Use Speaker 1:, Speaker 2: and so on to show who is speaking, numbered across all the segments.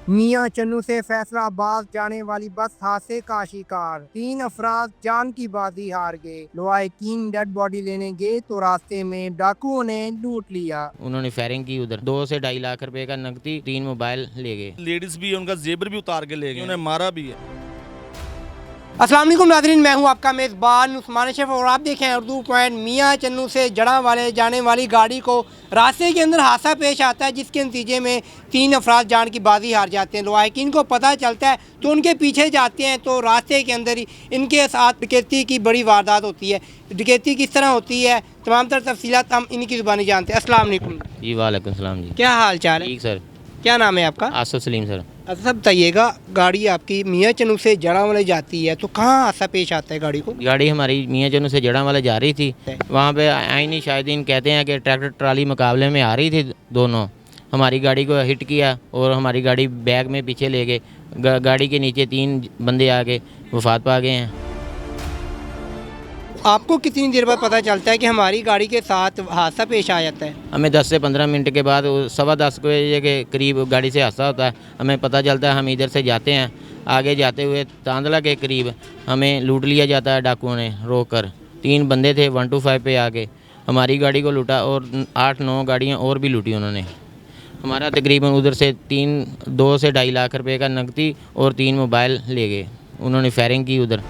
Speaker 1: मियां चन्नू से फैसलाबाद जाने वाली बस हादसे का शिकार, 3 अफराद जान की बाजी हार गए। लवाहिकीन डेड बॉडी लेने गए तो रास्ते में डाकुओं ने लूट लिया।
Speaker 2: उन्होंने फायरिंग की, उधर 2 से 2.5 लाख रुपए का नकदी, 3 मोबाइल ले गए।
Speaker 3: लेडीज भी है, उनका जेबर भी उतार के ले गए, उन्हें मारा भी है।
Speaker 1: अस्सलाम वालेकुम नाज़रीन, मैं हूं आपका मेज़बान उस्मान शेफ और आप देखें उर्दू पॉइंट। मियां चन्नू से जड़ा वाले जाने वाली गाड़ी को रास्ते के अंदर हादसा पेश आता है, जिसके नतीजे में 3 अफराद जान की बाजी हार जाते हैं। लवाहिकीन को पता चलता है तो उनके पीछे जाते हैं, तो रास्ते के अंदर ही इनके साथ डकैती की बड़ी वारदात होती है। डकैती किस तरह होती है, तमाम तर तफसीलात हम इन्हीं की ज़ुबानी जानते हैं। अस्सलाम वालेकुम
Speaker 2: जी वालेकुम सलाम जी।
Speaker 1: क्या हाल चाल है?
Speaker 2: ठीक सर।
Speaker 1: क्या नाम है आपका?
Speaker 2: आसफ सलीम सर।
Speaker 1: अच्छा बताइएगा, गाड़ी आपकी मियां चन्नू से जड़ा वाले जाती है तो कहाँ हादसा पेश आता है गाड़ी को?
Speaker 2: गाड़ी हमारी मियां चन्नू से जड़ा वाले जा रही थी, वहाँ पे आईनी शाहिदीन कहते हैं कि ट्रैक्टर ट्राली मुकाबले में आ रही थी, दोनों हमारी गाड़ी को हिट किया और हमारी गाड़ी बैग में पीछे ले गए। गाड़ी के नीचे 3 बंदे आके वफात पा गए हैं।
Speaker 1: आपको कितनी देर बाद पता चलता है कि हमारी गाड़ी के साथ हादसा पेश आ जाता है?
Speaker 2: हमें 10 से 15 मिनट के बाद 10:15 बजे के करीब गाड़ी से हादसा होता है, हमें पता चलता है। हम इधर से जाते हैं, आगे जाते हुए तांदला के करीब हमें लूट लिया जाता है डाकुओं ने रोक कर। 3 बंदे थे 125 पे आके हमारी गाड़ी को लूटा और 8-9 गाड़ियाँ और भी लूटी उन्होंने। हमारा तकरीबन उधर से 2 से 2.5 लाख रुपए का नकदी और 3 मोबाइल ले गए। उन्होंने फायरिंग की उधर।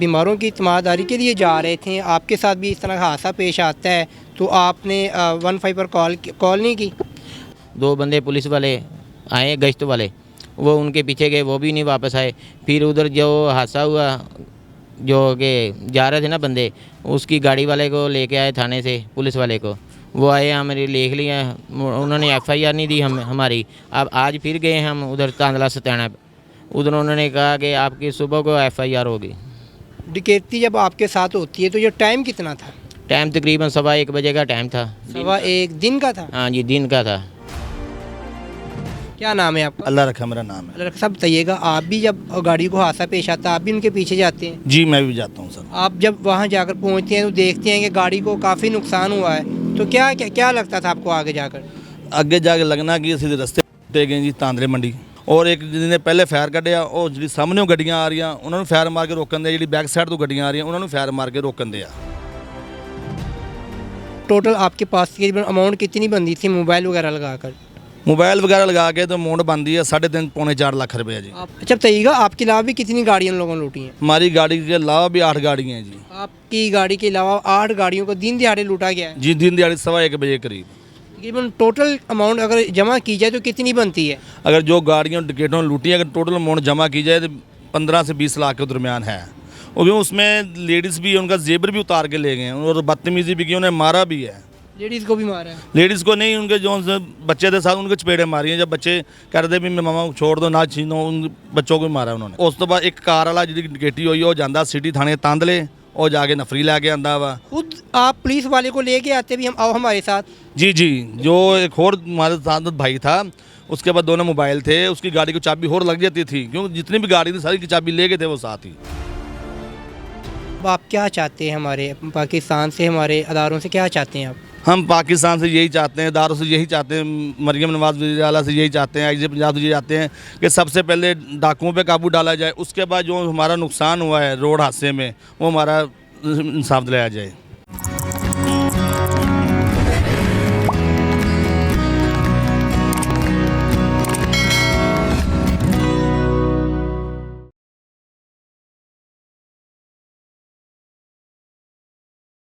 Speaker 1: बीमारों की तमादारी के लिए जा रहे थे, आपके साथ भी इस तरह का हादसा पेश आता है तो आपने 15 पर कॉल नहीं की?
Speaker 2: 2 बंदे पुलिस वाले आए गश्त वाले, वो उनके पीछे गए, वो भी नहीं वापस आए। फिर उधर जो हादसा हुआ, जो कि जा रहे थे ना बंदे, उसकी गाड़ी वाले को लेके आए थाने से, पुलिस वाले को। वो आए, हमारी लिख लिया, उन्होंने FIR नहीं दी हमारी। अब आज फिर गए हम उधर तांदला सत्याना, उधर उन्होंने कहा कि आपकी सुबह को FIR होगी।
Speaker 1: डकैती जब आपके साथ होती है तो ये टाइम कितना था?
Speaker 2: टाइम तकरीबन 1:15 बजे का टाइम था।
Speaker 1: 1:15 दिन का था?
Speaker 2: हाँ जी, दिन का था।
Speaker 1: क्या नाम है आपका?
Speaker 3: अल्लाह रखा, मेरा नाम है।
Speaker 1: अल्लाह रखा। सब बताइएगा, आप भी जब गाड़ी को हादसा पेश आता है आप भी उनके पीछे जाते हैं?
Speaker 3: जी मैं भी जाता हूँ सर।
Speaker 1: आप जब वहाँ जाकर पहुँचते हैं तो देखते हैं कि गाड़ी को काफ़ी नुकसान हुआ है, तो क्या क्या, क्या लगता था आपको आगे जाकर?
Speaker 3: ਅੱਗੇ ਜਾ ਕੇ ਲੱਗਣਾ ਕਿ ਅਸੀਂ ਰਸਤੇ ਤੇ ਗਏ ਜੀ ਤਾਂਦਲੇ ਮੰਡੀ, ਔਰ ਇੱਕ ਜਿਹਨੇ ਪਹਿਲੇ ਫਾਇਰ ਕੱਢਿਆ, ਉਹ ਜਿਹੜੀ ਸਾਹਮਣੇੋਂ ਗੱਡੀਆਂ ਆ ਰਹੀਆਂ ਉਹਨਾਂ ਨੂੰ ਫਾਇਰ ਮਾਰ ਕੇ ਰੋਕਣ ਦੇ, ਜਿਹੜੀ ਬੈਕ ਸਾਈਡ ਤੋਂ ਗੱਡੀਆਂ ਆ ਰਹੀਆਂ ਉਹਨਾਂ ਨੂੰ ਫਾਇਰ ਮਾਰ ਕੇ ਰੋਕਣ ਦੇ ਆ।
Speaker 1: टोटल आपके पास तकरीबन अमाउंट कितनी बनती थी मोबाइल वगैरह लगाकर?
Speaker 3: मोबाइल वगैरह लगा के तो अमाउंट बनती है 3.5 पौने 4 लाख रुपये जी।
Speaker 1: अच्छा बताइएगा, आपके अलावा भी कितनी गाड़ियाँ लोगों ने लूटी हैं?
Speaker 3: हमारी गाड़ी के अलावा भी 8 गाड़ियाँ हैं जी।
Speaker 1: आपकी गाड़ी के अलावा 8 गाड़ियों को दिन दिहाड़े लूटा गया है?
Speaker 3: जी दिन दिहाड़ी 1:15 बजे करीब।
Speaker 1: तकरीबन टोटल अमाउंट अगर जमा की जाए तो कितनी बनती है?
Speaker 3: अगर जो गाड़ियाँ डकैतों ने लूटी है, अगर टोटल अमाउंट जमा की जाए तो 15 से 20 लाख के दरमियान है। और क्यों उसमें लेडीज़ भी, उनका जेबर भी उतार के ले गए हैं और बदतमीज़ी भी की, उन्हें मारा भी है।
Speaker 1: लेडीज़ को भी मारा है?
Speaker 3: लेडीज़ को नहीं, उनके जो बच्चे थे साथ उनके चपेड़े मारी हैं। जब बच्चे कहते भी मैं मामा छोड़ दो ना छीनो, उन बच्चों को मारा उन्होंने। उस तो बाद एक कार वाला जी डकैती हुई, वो जाता सिटी थाने तांदले और जाके नफरी लैके आंदा वा।
Speaker 1: खुद आप पुलिस वाले को लेके आते भी, हम आओ हमारे साथ?
Speaker 3: जी जी, जो एक और हमारे साथ भाई था, उसके बाद दोनों मोबाइल थे, उसकी गाड़ी की चाबी और लग जाती थी, क्योंकि जितनी भी गाड़ी थी सारी की चाबी ले गए थे वो साथ ही।
Speaker 1: अब आप क्या चाहते हैं, हमारे पाकिस्तान से, हमारे अदारों से क्या चाहते हैं आप?
Speaker 3: हम पाकिस्तान से यही चाहते हैं, दारों से यही चाहते हैं, मरियम नवाज वज़ीर से यही चाहते हैं, IGP पंजाब से यही चाहते हैं कि सबसे पहले डाकुओं पे काबू डाला जाए, उसके बाद जो हमारा नुकसान हुआ है रोड हादसे में वो हमारा इंसाफ दिलाया जाए।